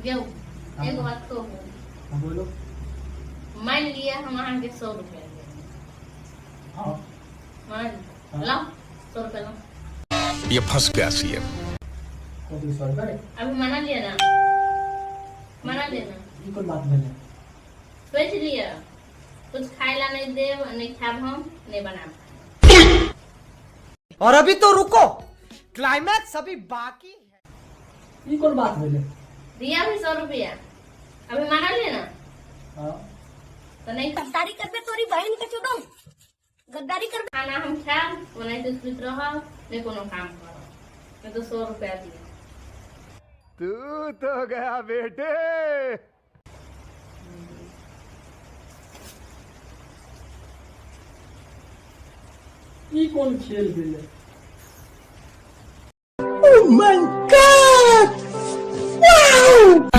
गेहूं एक बात तो बोलो। मान लिया हम अहाँ के 100 रुपया हाँ मान लाओ 100 रुपया लाओ। ये फंस गया सीएम। तो 200 रुपये अभी मना लिया ना, मना लिया ना, ये कोई बात नहीं है। सोच लिया कुछ खाएला नहीं दे, नहीं खाब हम नहीं बना। और अभी तो रुको, क्लाइमैक्स अभी बाकी है। ये कोई बात नहीं है। दिया भी 100 रुपया, अभी मना लिया ना हाँ तो नहीं। गद्दारी करबे तोरी बहन के चुदम गद्दारी कर। खाना हम खाब वो नहीं तो सुत रह, नहीं कोनो काम करो, मैं तो 100 रुपया दिया। तू तो गया बेटे। ये कौन खेल खेले? Oh my God! Wow!